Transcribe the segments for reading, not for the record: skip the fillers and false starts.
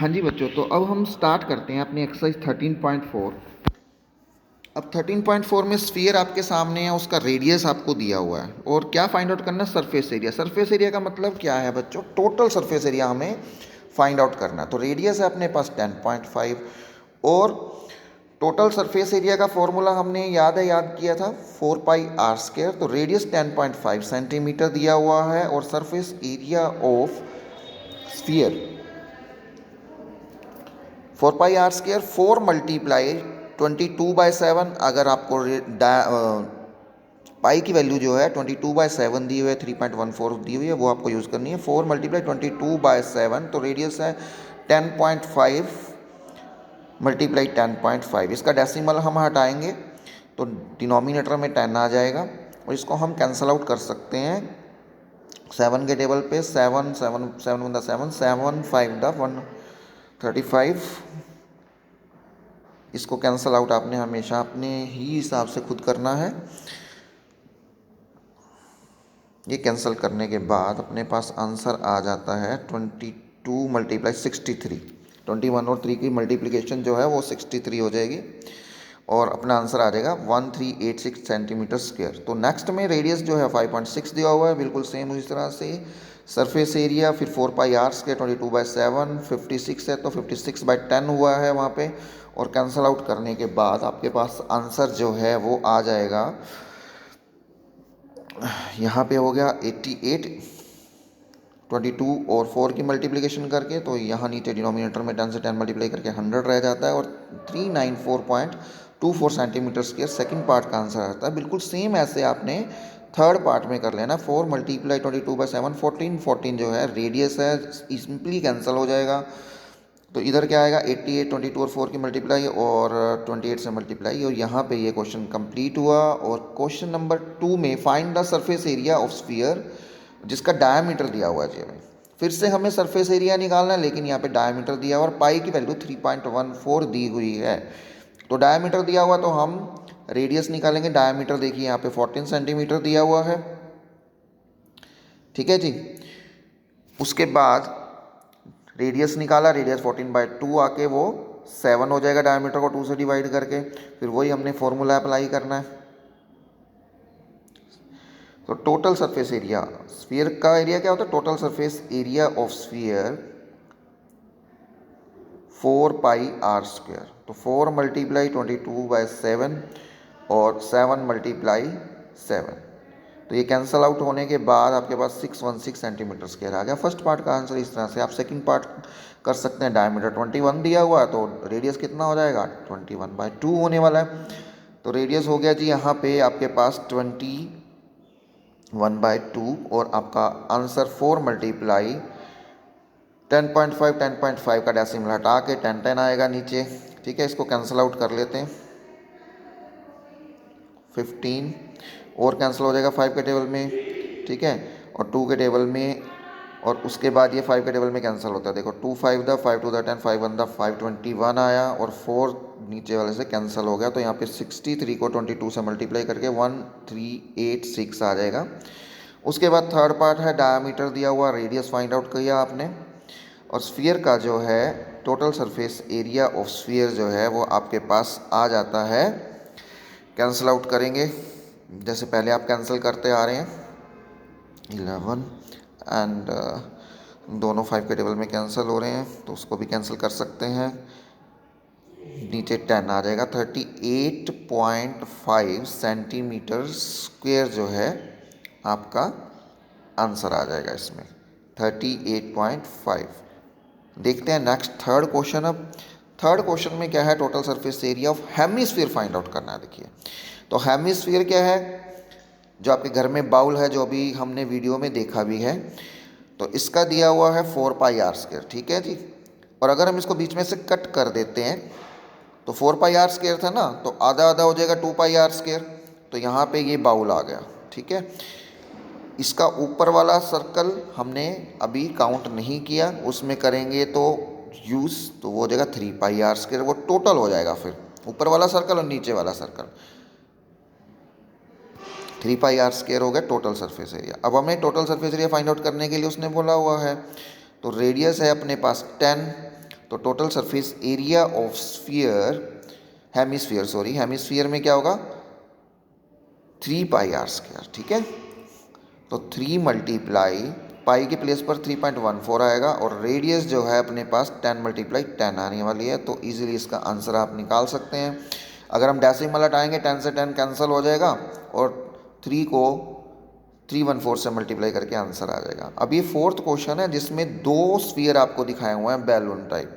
हाँ जी बच्चों, तो अब हम स्टार्ट करते हैं अपनी एक्सरसाइज 13.4। अब 13.4 में स्फीयर आपके सामने है, उसका रेडियस आपको दिया हुआ है और क्या फाइंड आउट करना है, सरफेस एरिया। सरफेस एरिया का मतलब क्या है बच्चों, टोटल सरफेस एरिया हमें फाइंड आउट करना है। तो रेडियस है अपने पास 10.5 और टोटल सरफेस एरिया का फॉर्मूला हमने याद किया था 4πr²। तो रेडियस 10.5 सेंटीमीटर दिया हुआ है और surface area of sphere 4πr²। 4 multiply 22/7। अगर आपको पाई की वैल्यू जो है 22/7 दी हुई है, 3.14 दी हुई है, वो आपको यूज़ करनी है। 4 मल्टीप्लाई 22/7, तो रेडियस है 10.5 मल्टीप्लाई 10.5। इसका डेसिमल हम हटाएंगे तो डिनोमिनेटर में 10 आ जाएगा और इसको हम कैंसल आउट कर सकते हैं 7 के टेबल पे। 7 7 7 × 7 7 5 × 135। इसको कैंसल आउट आपने हमेशा अपने ही हिसाब से खुद करना है। ये कैंसिल करने के बाद अपने पास आंसर आ जाता है 22 मल्टीप्लाई 63। 21 और 3 की मल्टीप्लिकेशन जो है वो 63 हो जाएगी और अपना आंसर आ जाएगा 1386 सेंटीमीटर स्क्वायर। तो नेक्स्ट में रेडियस जो है 5.6 दिया हुआ है, बिल्कुल सेम उसी तरह से। सरफेस एरिया फिर 4πr², 22/7, 56 है तो 56/10 हुआ है वहाँ पे। और कैंसल आउट करने के बाद आपके पास आंसर जो है वो आ जाएगा, यहाँ पे हो गया 88। 22 और 4 की मल्टीप्लिकेशन करके, तो यहाँ नीचे डिनोमिनेटर में 10 से 10 मल्टीप्लाई करके 100 रह जाता है और 394.24 सेंटीमीटर स्क्वायर सेकंड पार्ट का आंसर आता है। बिल्कुल सेम ऐसे आपने थर्ड पार्ट में कर लेना। 4 मल्टीप्लाई 22/7, 14 14 जो है रेडियस है, सिंपली कैंसिल हो जाएगा। तो इधर क्या आएगा 88, 22 और 4 की मल्टीप्लाई और 28 से मल्टीप्लाई, और यहाँ पे ये क्वेश्चन कंप्लीट हुआ। और क्वेश्चन नंबर 2 में find the surface area of sphere, जिसका डायमीटर दिया हुआ है। फिर से हमें सरफेस एरिया निकालना है, लेकिन यहाँ पे डायमीटर दिया हुआ और पाई की वैल्यू 3.14 दी हुई है। तो डायमीटर दिया हुआ तो हम रेडियस निकालेंगे। डायमीटर देखिए यहाँ पे 14 सेंटीमीटर दिया हुआ है, ठीक है जी। उसके बाद रेडियस निकाला, रेडियस 14/2 आके वो 7 हो जाएगा डायमीटर को 2 से डिवाइड करके। फिर वही हमने फॉर्मूला अप्लाई करना है। तो टोटल सरफेस एरिया, स्फीयर का एरिया क्या होता है, total surface area of sphere 4πr²। तो 4 मल्टीप्लाई 22/7 और 7 मल्टीप्लाई 7। तो ये कैंसल आउट होने के बाद आपके पास 616 सेंटीमीटर स्क्वायर आ गया। फर्स्ट पार्ट का आंसर इस तरह से। आप सेकंड पार्ट कर सकते हैं। डायमीटर 21 दिया हुआ है तो रेडियस कितना हो जाएगा, 21/2 होने वाला है। तो रेडियस हो गया जी यहाँ पे आपके पास 21/2 और आपका आंसर 4 मल्टीप्लाई 10.5 10.5 का डेसिमल हटा के 10 10 आएगा नीचे, ठीक है। इसको कैंसिल आउट कर लेते हैं। 15 और कैंसिल हो जाएगा 5 के टेबल में, ठीक है, और 2 के टेबल में, और उसके बाद ये 5 के टेबल में कैंसिल होता है। देखो 2 5 द 5 2 द 10 5 1 द 521 आया और 4 नीचे वाले से कैंसिल हो गया। तो यहाँ पे 63 को 22 से मल्टीप्लाई करके 1386 आ जाएगा। उसके बाद थर्ड पार्ट है, डायमीटर दिया हुआ, रेडियस फाइंड आउट किया आपने, और स्फीयर का जो है total surface area of sphere जो है वो आपके पास आ जाता है। कैंसिल आउट करेंगे जैसे पहले आप कैंसिल करते आ रहे हैं, 11 एंड दोनों 5 के टेबल में कैंसिल हो रहे हैं तो उसको भी कैंसिल कर सकते हैं। नीचे 10 आ जाएगा। 38.5 सेंटीमीटर स्क्वायर जो है आपका आंसर आ जाएगा इसमें, 38.5। देखते हैं नेक्स्ट थर्ड क्वेश्चन। अब थर्ड क्वेश्चन में क्या है, total surface area of hemisphere find out करना है। देखिए तो हेमिस्फीयर क्या है, जो आपके घर में बाउल है, जो अभी हमने वीडियो में देखा भी है, तो इसका दिया हुआ है 4πr², ठीक है जी। और अगर हम इसको बीच में से कट कर देते हैं तो 4πr² था ना, तो आधा आधा हो जाएगा 2πr²। तो यहाँ पे ये बाउल आ गया, ठीक है। इसका ऊपर वाला सर्कल हमने अभी काउंट नहीं किया, उसमें करेंगे तो यूज़, तो वो हो जाएगा 3πr²। वो टोटल हो जाएगा फिर ऊपर वाला सर्कल और नीचे वाला सर्कल, 3πr² हो गया टोटल सरफेस एरिया। अब हमें total surface area find out करने के लिए उसने बोला हुआ है, तो रेडियस है अपने पास 10, तो तो total surface area of sphere, hemisphere में क्या होगा 3πr², ठीक है। तो 3 मल्टीप्लाई पाई के प्लेस पर 3.14 आएगा और रेडियस जो है अपने पास 10 मल्टीप्लाई 10 आने वाली है। तो इजीली इसका आंसर आप निकाल सकते हैं। अगर हम डेसिमल हटाएंगे 10 से 10 कैंसिल हो जाएगा और 3 को 314 से मल्टीप्लाई करके आंसर आ जाएगा। अब ये फोर्थ क्वेश्चन है जिसमें 2 स्फीयर आपको दिखाए हुए हैं बैलून टाइप,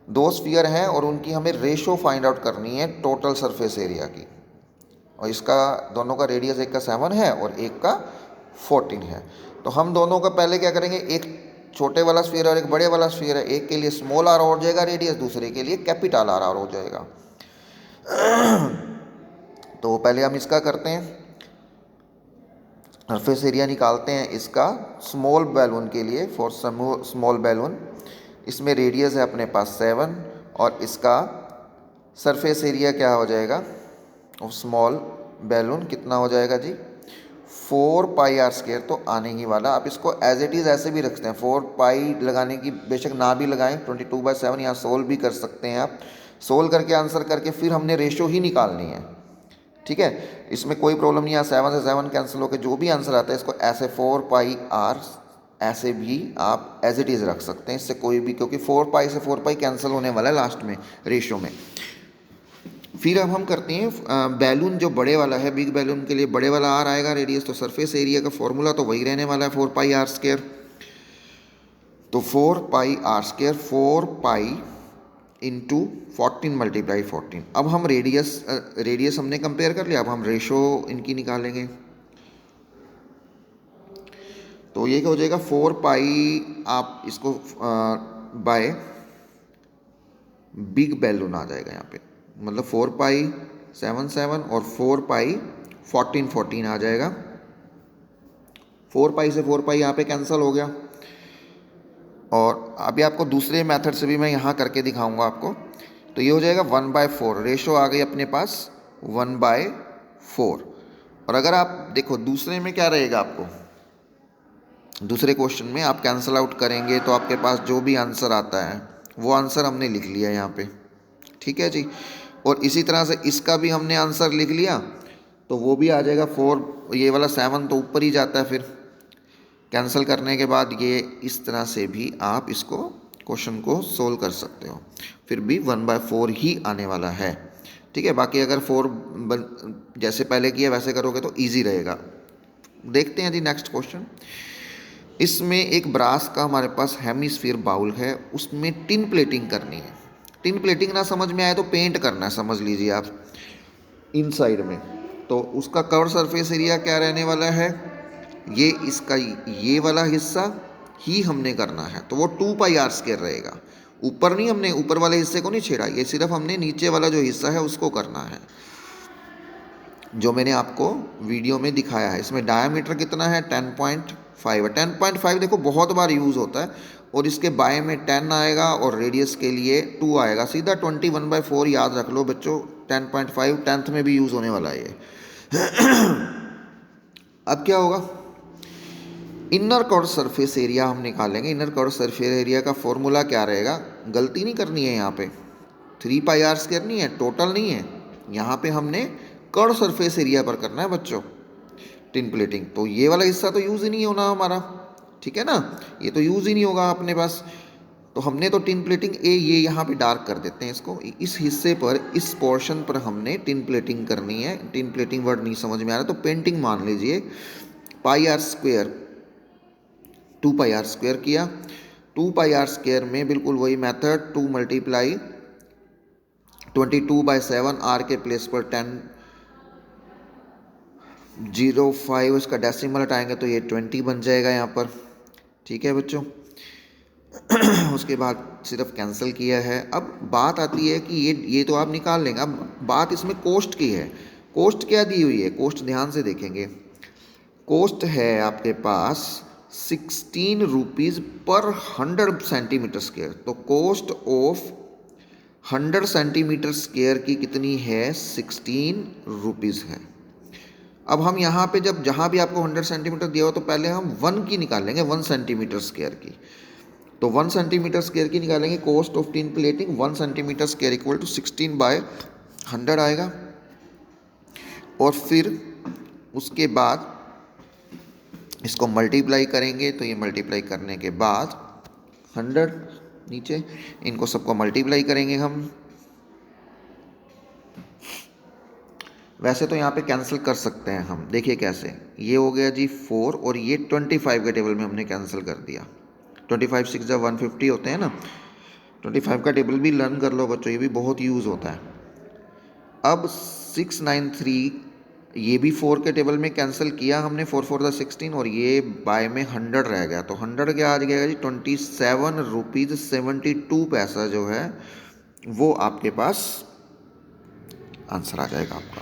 2 स्फीयर हैं और उनकी हमें रेशो फाइंड आउट करनी है टोटल सरफेस एरिया की। और इसका दोनों का रेडियस, एक का 7 है और एक का 14 है। तो हम दोनों का पहले क्या करेंगे, एक छोटे वाला स्फीयर और एक बड़े वाला स्फीयर है, एक के लिए स्मॉल आर हो जाएगा रेडियस, दूसरे के लिए कैपिटल आर हो जाएगा। तो पहले हम इसका करते हैं, सरफेस एरिया निकालते हैं इसका स्मॉल बैलून के लिए। फॉर स्मॉल बैलून इसमें रेडियस है अपने पास 7 और इसका सरफेस एरिया क्या हो जाएगा और स्मॉल बैलून कितना हो जाएगा जी 4πr²। तो आने ही वाला। आप इसको एज इट इज़ ऐसे भी रखते हैं, 4π लगाने की बेशक ना भी लगाएं, 22/7 यहाँ सोल्व भी कर सकते हैं आप। सोल्व करके आंसर करके फिर हमने रेशो ही निकालनी है, ठीक है। इसमें कोई प्रॉब्लम नहीं है, 7 से 7 कैंसिल होकर जो भी आंसर आता है इसको ऐसे 4πr ऐसे भी आप एज इट इज़ रख सकते हैं, इससे कोई भी, क्योंकि 4π से 4π कैंसिल होने वाला है लास्ट में रेशो में। फिर अब हम करते हैं बैलून जो बड़े वाला है, बिग बैलून के लिए बड़े वाला आर आएगा रेडियस। तो सरफेस एरिया का फॉर्मूला तो वही रहने वाला है 4πr²। तो 4πr², 4π इंटू 14 मल्टीप्लाई 14। अब हम रेडियस हमने कंपेयर कर लिया, अब हम रेशो इनकी निकालेंगे। तो ये क्या हो जाएगा 4π, आप इसको बाय बिग बैलून आ जाएगा यहाँ पे, मतलब 4π 7 7 और 4π 14 14 आ जाएगा। 4π से 4π यहाँ पे कैंसिल हो गया। और अभी आपको दूसरे मेथड से भी मैं यहाँ करके दिखाऊंगा आपको। तो ये हो जाएगा 1/4, रेशो आ गई अपने पास 1/4। और अगर आप देखो दूसरे में क्या रहेगा, आपको दूसरे क्वेश्चन में आप कैंसिल आउट करेंगे तो आपके पास जो भी आंसर आता है वो आंसर हमने लिख लिया यहाँ पे, ठीक है जी। और इसी तरह से इसका भी हमने आंसर लिख लिया तो वो भी आ जाएगा 4। ये वाला 7 तो ऊपर ही जाता है, फिर कैंसिल करने के बाद ये इस तरह से भी आप इसको क्वेश्चन को सोल्व कर सकते हो, फिर भी 1/4 ही आने वाला है, ठीक है। बाकी अगर 4 जैसे पहले किया वैसे करोगे तो इजी रहेगा। देखते हैं जी नेक्स्ट क्वेश्चन। इसमें एक ब्रास का हमारे पास हेमिस्फीयर बाउल है, उसमें टिन प्लेटिंग करनी है। टिन प्लेटिंग ना समझ में आए तो पेंट करना है, समझ लीजिए आप इनसाइड में। तो उसका कवर सरफेस एरिया क्या रहने वाला है, ये इसका ये वाला हिस्सा ही हमने करना है, तो वो 2πr² रहेगा। ऊपर नहीं, हमने ऊपर वाले हिस्से को नहीं छेड़ा, ये सिर्फ हमने नीचे वाला जो हिस्सा है उसको करना है, जो मैंने आपको वीडियो में दिखाया है। इसमें डायामीटर कितना है 10.5 है। 10.5 देखो बहुत बार यूज़ होता है, और इसके बाय में 10 आएगा और रेडियस के लिए 2 आएगा, सीधा 21/4 याद रख लो बच्चों। 10.5 10th में भी यूज़ होने वाला है ये। अब क्या होगा, इनर कर्व सरफेस एरिया हम निकालेंगे। इनर कर्व सरफेस एरिया का फॉर्मूला क्या रहेगा, गलती नहीं करनी है यहाँ पे, 3πr² नहीं है, टोटल नहीं है, यहाँ पे हमने कर्व सरफेस एरिया पर करना है बच्चों टिन प्लेटिंग। तो ये वाला हिस्सा तो यूज़ ही नहीं होना हमारा, ठीक है ना, ये तो यूज़ ही नहीं होगा अपने पास। तो हमने तो टिन प्लेटिंग ये यहाँ पे डार्क कर देते हैं इसको, इस हिस्से पर, इस पोर्शन पर हमने टिन प्लेटिंग करनी है। टिन प्लेटिंग वर्ड नहीं समझ में आ रहा तो पेंटिंग मान लीजिए। πr², 2πr² किया, 2πr² में बिल्कुल वही मेथड, 2 मल्टीप्लाई 22/7, आर के प्लेस पर 10.05, इसका डेसिमल हटाएंगे तो ये 20 बन जाएगा यहाँ पर, ठीक है बच्चों। उसके बाद सिर्फ कैंसिल किया है। अब बात आती है कि ये तो आप निकाल लेंगे, अब बात इसमें कोस्ट की है। कोस्ट क्या दी हुई है, कोस्ट ध्यान से देखेंगे, कोस्ट है आपके पास 16 रुपीज़ पर 100 सेंटीमीटर स्क्वायर। तो कोस्ट ऑफ 100 सेंटीमीटर स्क्वायर की कितनी है, 16 रुपीज़ है। अब हम यहाँ पे जहाँ भी आपको 100 सेंटीमीटर दिया हो तो पहले हम 1 की निकालेंगे, 1 सेंटीमीटर स्क्वायर की। तो 1 सेंटीमीटर स्क्वायर की निकालेंगे, cost of tin plating 1 centimetre square equal to 16/100 आएगा। और फिर उसके बाद इसको मल्टीप्लाई करेंगे, तो ये मल्टीप्लाई करने के बाद 100 नीचे, इनको सबको मल्टीप्लाई करेंगे हम। वैसे तो यहाँ पे कैंसिल कर सकते हैं हम, देखिए कैसे, ये हो गया जी 4 और ये 25 के टेबल में हमने कैंसिल कर दिया। 25 6 जब 150 होते हैं ना, 25 का टेबल भी लर्न कर लो बच्चों, ये भी बहुत यूज़ होता है। अब 693 ये भी 4 के टेबल में कैंसिल किया हमने, 4 4 द 16, और ये बाय में 100 रह गया, तो 100 क्या आ जाएगा जी 27 रुपीज़ 72 पैसा जो है वो आपके पास आंसर आ जाएगा आपका।